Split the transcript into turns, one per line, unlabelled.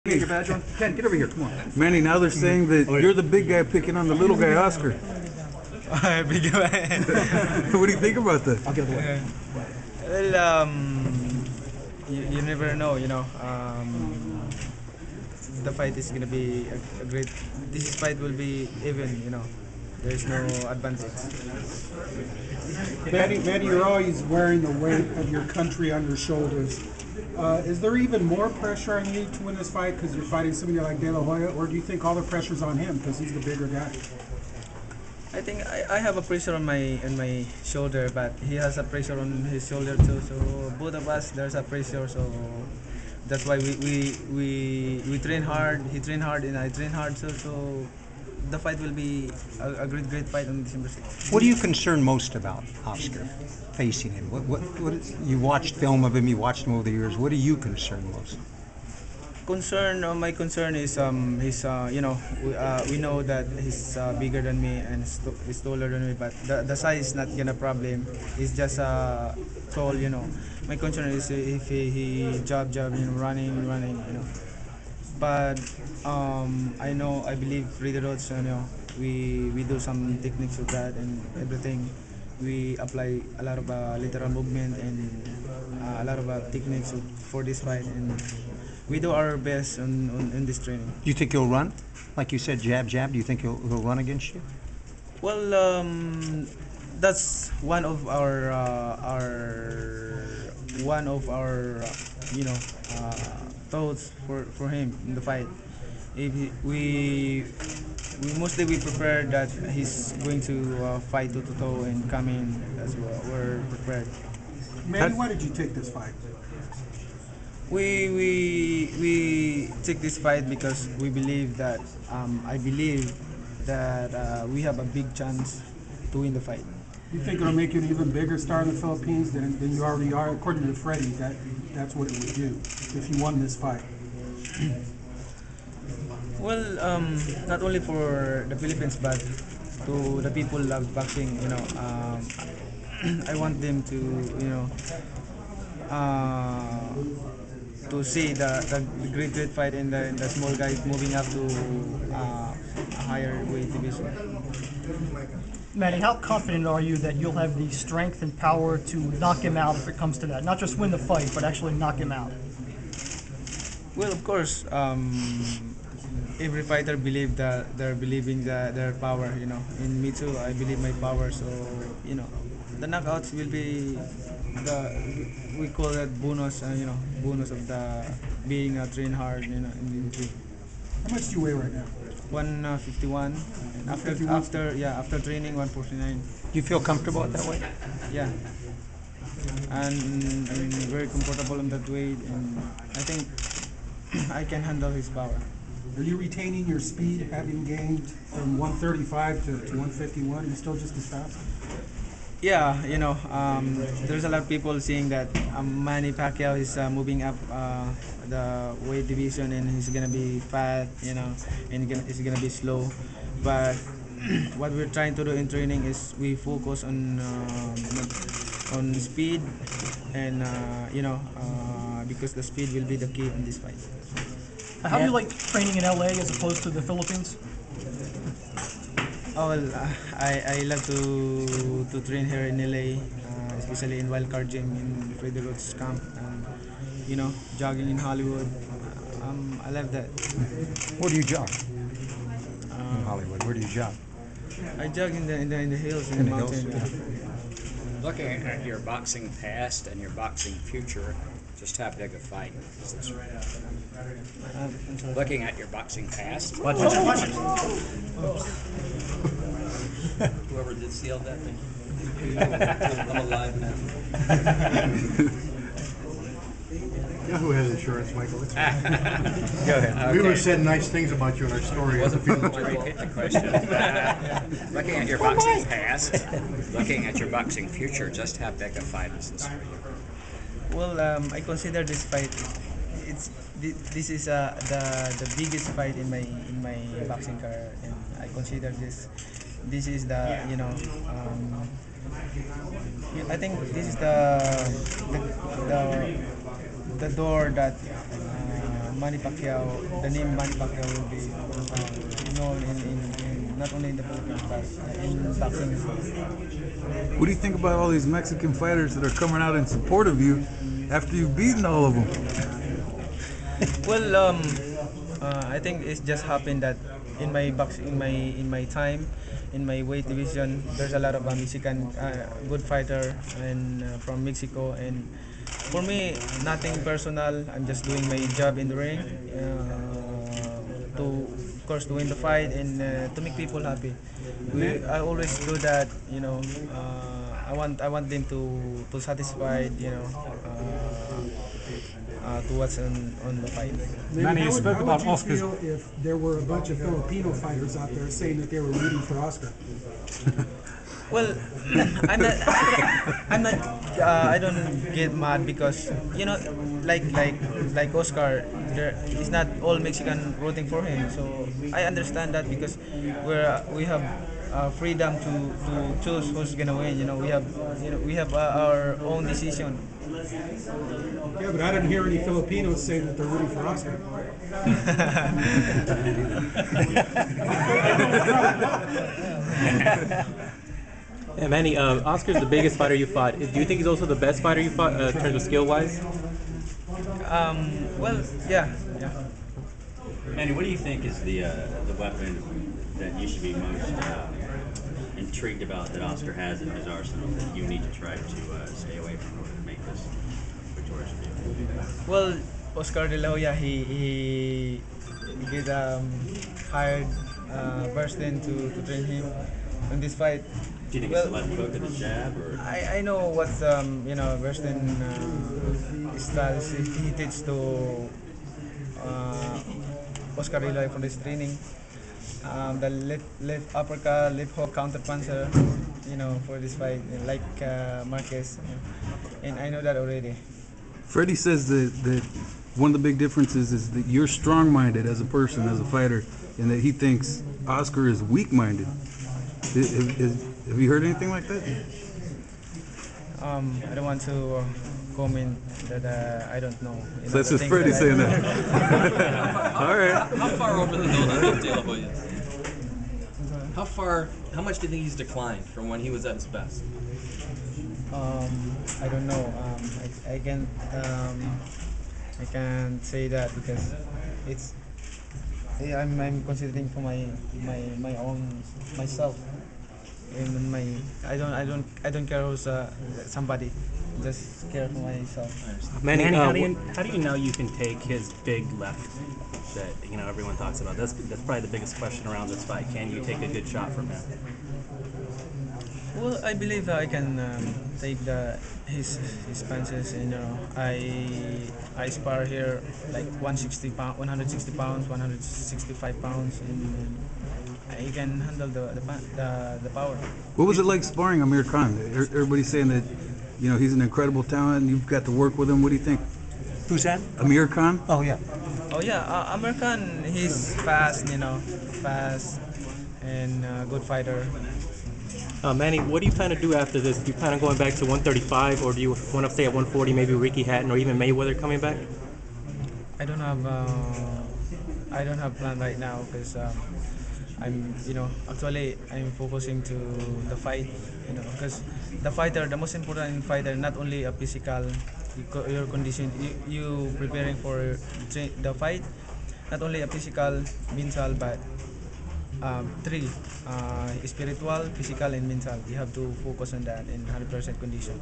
Get your badge on. Ken, get over here. Come on.
Manny, now they're saying that you're the big guy picking on the little guy, Oscar.
Big guy.
What do you think about that?
I'll get away.
Well, you never know, the fight is gonna be a great. This fight will be even. There's no advantage.
Manny, you're always wearing the weight of your country on your shoulders. Is there even more pressure on you to win this fight because you're fighting somebody like De La Hoya, or do you think all the pressure's on him because he's the bigger guy?
I think I have a pressure on my shoulder, but he has a pressure on his shoulder too. So both of us, there's a pressure. So that's why we train hard. He train hard and I train hard. So the fight will be a great fight on December 6th.
What are you concerned most about, Oscar, facing him? You watched film of him, you watched him over the years. What are you concerned most?
My concern is we know that he's bigger than me and he's taller than me, but the size is not gonna problem. He's just tall. My concern is if he jab, running. But I believe Freddie Roach, we do some techniques of that and everything. We apply a lot of lateral movement and a lot of techniques for this fight, and we do our best in this training.
Do you think he'll run? Like you said, jab. Do you think he'll run against you?
Well, that's one of our thoughts for him in the fight. If we mostly prepare that he's going to fight toe to toe and come in as well. We're prepared.
Manny, why did you take this fight?
We take this fight because we believe that I believe that we have a big chance to win the fight.
You think it'll make you an even bigger star in the Philippines than you already are? According to Freddie, that's what it would do if you won this fight.
Well, not only for the Philippines, but to the people who love boxing. I want them to see the great fight in the small guys moving up to a higher weight division.
Manny, how confident are you that you'll have the strength and power to knock him out if it comes to that? Not just win the fight, but actually knock him out.
Well, of course, every fighter believe that they're believing their power. In me too, I believe my power. So the knockouts will be we call that bonus. Bonus of the being trained hard. In the gym.
How much do you weigh right now?
151. And after training 149.
Do you feel comfortable at that weight?
Yeah. And I'm very comfortable in that weight, and I think I can handle his power.
Are you retaining your speed, having gained from 135 to 151? You're still just as fast?
Yeah, there's a lot of people saying that Manny Pacquiao is moving up the weight division and he's gonna be fat, and he's gonna be slow. But what we're trying to do in training is we focus on speed, and because the speed will be the key in this fight.
How do you like training in LA as opposed to the Philippines?
Oh well, I love to train here in LA, especially in Wildcard Gym in Freddie Roach's camp, and jogging in Hollywood. I love that.
Where do you jog? In Hollywood, where do you jog?
I jog in the hills, in the mountains.
Looking at your boxing past and your boxing future, just how big a fight is this? Looking at your boxing past.
Watch it.
Whoever did seal that thing. I'm alive now.
You know who has insurance, Michael? It's
Go ahead.
Okay.
We would have said nice things about you in our story.
Wasn't feeling to repeat the question. Looking at your boxing past, looking at your boxing future, just how big a fight is this for you?
Well, I consider this fight. This is the biggest fight in my boxing career, and I consider this is the I think this is the door that Manny Pacquiao, the name Manny Pacquiao will be known in not only in the Philippines but in boxing.
What do you think about all these Mexican fighters that are coming out in support of you after you've beaten all of them?
Well, I think it's just happened that in my time, in my weight division, there's a lot of Mexican good fighter and from Mexico. And for me, nothing personal. I'm just doing my job in the ring to, of course, to win the fight and to make people happy. I always do that. I want them to satisfied. To what's on the fight.
Manny, you spoke about Oscar. How would you feel if there were a bunch of Filipino fighters out there saying that they were rooting for Oscar?
Well, I don't get mad because like Oscar, it's not all Mexican rooting for him. So I understand that because we have freedom to choose who's gonna win. We have our own decision.
Yeah, but I didn't hear any Filipinos saying that they're rooting for Oscar.
Yeah, Manny, Oscar's the biggest fighter you fought. Do you think he's also the best fighter you fought in terms of skill-wise?
Well, yeah.
Manny, what do you think is the weapon that you should be most intrigued about that Oscar has in his arsenal that you need to try to stay away from in order to make this victorious for you?
Well, Oscar De La Hoya, he get hired Burston to train him in this fight.
Do you think it's the left hook or the jab? Or?
I know what Burston styles he teaches to Oscar De La Hoya for this training. The left uppercut, left hook, counter puncher, for this fight, like Marquez, and I know that already.
Freddie says that one of the big differences is that you're strong-minded as a person, as a fighter, and that he thinks Oscar is weak-minded. Have you heard anything like that?
I don't want to comment that I don't know.
So that's just Freddie saying that. All right.
How far over the hill do you think De La Hoya is? How much do you think he's declined from when he was at his best?
I don't know. I can't say that because I'm considering for my own myself. And I don't care who's somebody. Just care for myself.
Manny, how do you know you can take his big left that everyone talks about? That's probably the biggest question around this fight. Can you take a good shot from him?
Well, I believe I can take his punches. I spar here like 160 pounds, 165 pounds, and I can handle the power.
What was it like sparring Amir Khan? Everybody's saying that he's an incredible talent. You've got to work with him. What do you think?
Who's that?
Amir Khan?
Oh, yeah.
Amir Khan, he's fast, fast and good fighter.
Manny, what do you plan to do after this? Do you plan on going back to 135, or do you want to stay at 140, maybe Ricky Hatton or even Mayweather coming back?
I don't have plan right now because I'm focusing to the fight, because the most important fighter, not only a physical, your condition, you preparing for the fight, not only a physical, mental, but three, spiritual, physical, and mental. You have to focus on that in 100% condition.